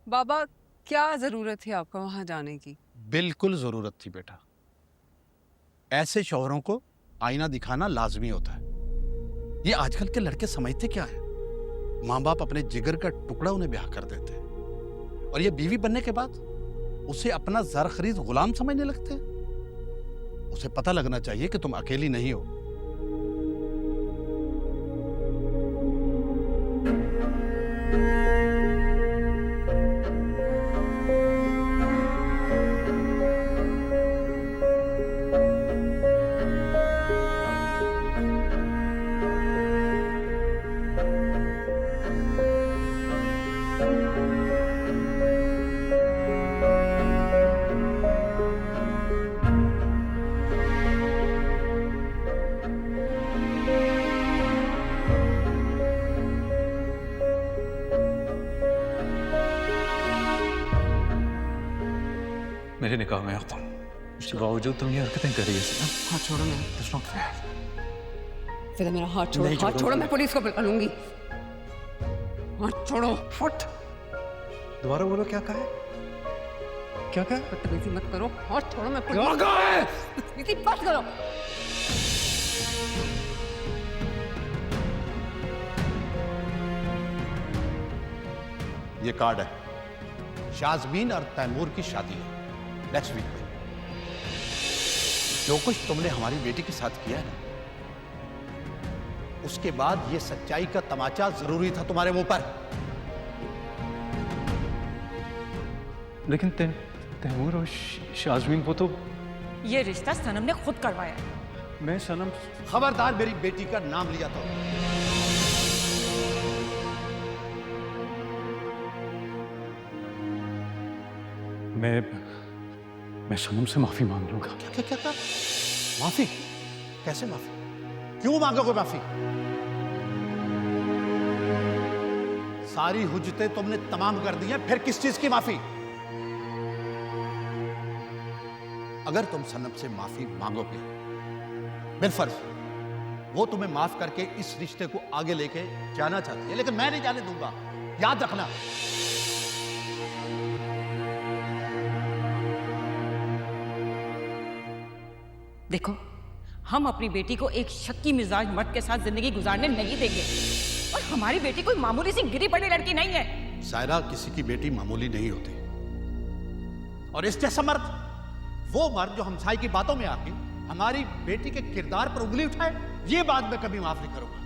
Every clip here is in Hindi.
बाबा, क्या जरूरत थी आपको वहां जाने की? बिल्कुल जरूरत थी बेटा। ऐसे शौहरों को आईना दिखाना लाजमी होता है। ये आजकल के लड़के समझते क्या है? माँ बाप अपने जिगर का टुकड़ा उन्हें ब्याह कर देते हैं और ये बीवी बनने के बाद उसे अपना ज़र खरीद गुलाम समझने लगते हैं। उसे पता लगना चाहिए कि तुम अकेली नहीं हो। मेरे निकाह में आता हूँ, उसके बावजूद तुम ये हरकतें कर रही है। हाथ छोड़ो मेरा। That's not fair. फिर मेरा हाथ छोड़ो, हाथ छोड़ो, मैं पुलिस को बुला लूंगी। हाथ छोड़ो। What? दोबारा बोलो, क्या कहा है? क्या कहा है? बदतमीजी मत करो, हाथ छोड़ो, मैं क्या कहा है? बदतमीजी मत करो। ये कार्ड है, शाज़मीन और तैमूर की शादी है नेक्स्ट वीक में। जो कुछ तुमने हमारी बेटी के साथ किया है ना, उसके बाद ये सच्चाई का तमाचा जरूरी था तुम्हारे मुंह पर। लेकिन तैमूर और शाज़मीन, वो तो ये रिश्ता सनम ने खुद करवाया है। मैं सनम। खबरदार मेरी बेटी का नाम लिया तो। मैं सनम से माफी मांग लूंगा। क्या क्या क्या क्या? माफी? कैसे माफी? क्यों मांगोगे माफी? सारी हुज्जतें तुमने तमाम कर दी हैं, फिर किस चीज की माफी? अगर तुम सनम से माफी मांगोगे, बिलफर्ज वो तुम्हें माफ करके इस रिश्ते को आगे लेके जाना चाहती है, लेकिन मैं नहीं जाने दूंगा, याद रखना। देखो, हम अपनी बेटी को एक शक्की मिजाज मर्द के साथ जिंदगी गुजारने नहीं देंगे। और हमारी बेटी कोई मामूली सी गिरी पड़ी लड़की नहीं है। सायरा, किसी की बेटी मामूली नहीं होती। और इस जैसा मर्द, वो मर्द जो हमसाई की बातों में आके हमारी बेटी के किरदार पर उंगली उठाए, ये बात मैं कभी माफ नहीं करूंगा।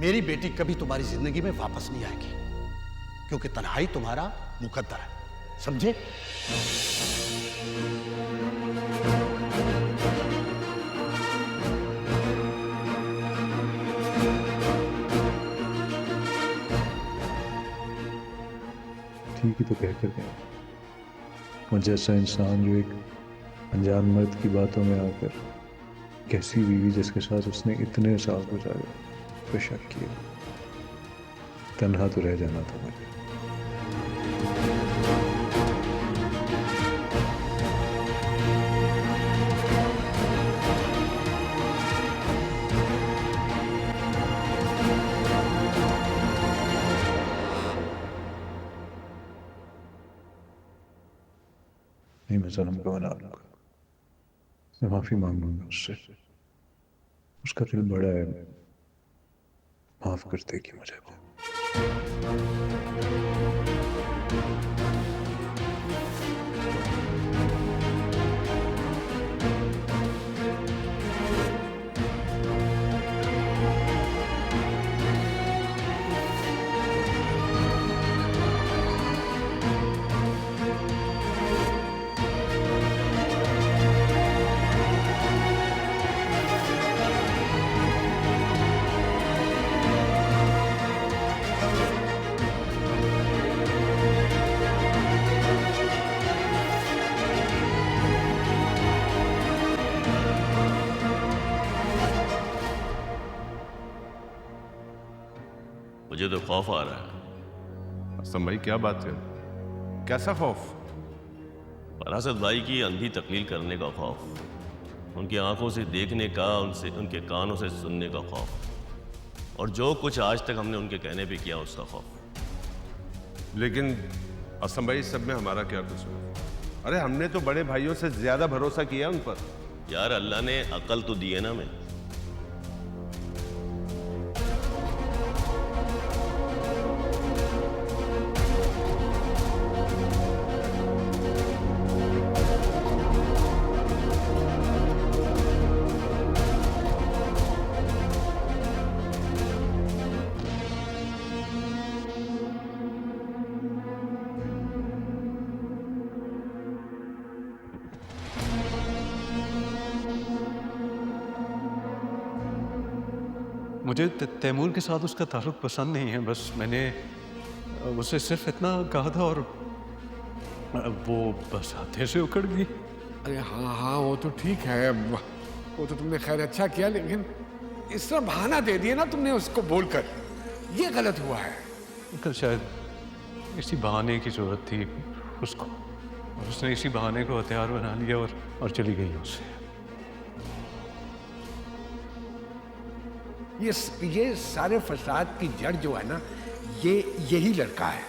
मेरी बेटी कभी तुम्हारी जिंदगी में वापस नहीं आएगी, क्योंकि तन्हाई तुम्हारा मुकद्दर है, समझे? ठीक ही तो कह कर गया, मुझे ऐसा इंसान जो एक अनजान मर्द की बातों में आकर कैसी बीवी जिसके साथ उसने इतने साल गुजारे पे शक किया। तन्हा तो रह जाना था मुझे। नहीं, मैं सनम को मना लूंगा, मैं माफी मांग लूंगा उससे। उसका दिल बड़ा है, माफ कर देगी मुझे वो। मुझे तो खौफ आ रहा है। असलम भाई, क्या बात है? कैसा खौफ? फरासत भाई की अंधी तकलील करने का खौफ, उनकी आंखों से देखने का, उनके कानों से सुनने का खौफ, और जो कुछ आज तक हमने उनके कहने पे किया उसका खौफ। लेकिन असम भाई, सब में हमारा क्या कसूर? अरे हमने तो बड़े भाइयों से ज्यादा भरोसा किया उन पर। यार अल्लाह ने अकल तो दी है ना हमें। मुझे तैमूर के साथ उसका ताल्लुक पसंद नहीं है, बस मैंने उससे सिर्फ इतना कहा था और वो बस हाथे से उखड़ गई। अरे हाँ हाँ, वो तो ठीक है, वो तो तुमने खैर अच्छा किया, लेकिन इस तरह बहाना दे दिया ना तुमने उसको बोलकर, ये गलत हुआ है। कल शायद इसी बहाने की जरूरत थी उसको, और उसने इसी बहाने को हथियार बना लिया और चली गई उससे। ये सारे फसाद की जड़ जो है ना, ये यही लड़का है।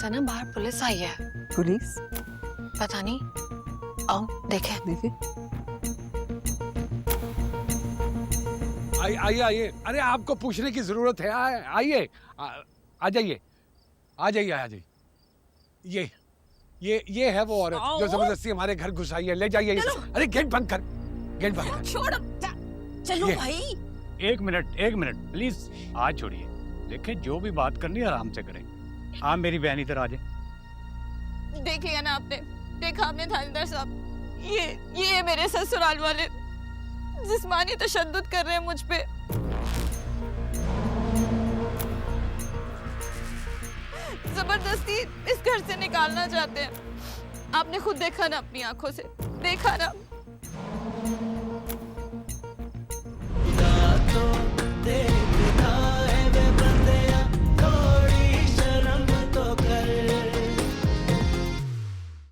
सना, बाहर पुलिस आई है। पुलिस? पता नहीं, आओ देखे। आइए आइए, अरे आपको पूछने की जरूरत है, आइए, आ जाइए, आ जाइए, आ जाइए। ये है वो औरत जो जबरदस्ती हमारे घर घुस आई है। ले जाइए इसे। अरे गेट बंद कर, गेट बंद कर। छोड़, चलो भाई। एक मिनट प्लीज, हाथ छोड़िए। देखिए, जो भी बात करनी है आराम से करें। आप मेरी बहन इधर आ जाए। देखिए ना आपने, देखा आपने थानेदार साहब, ये मेरे ससुराल वाले जिस्मानी तशद्दुद कर रहे हैं मुझ पे। जबरदस्ती इस घर से निकालना चाहते हैं। आपने खुद देखा ना, अपनी आंखों से देखा ना।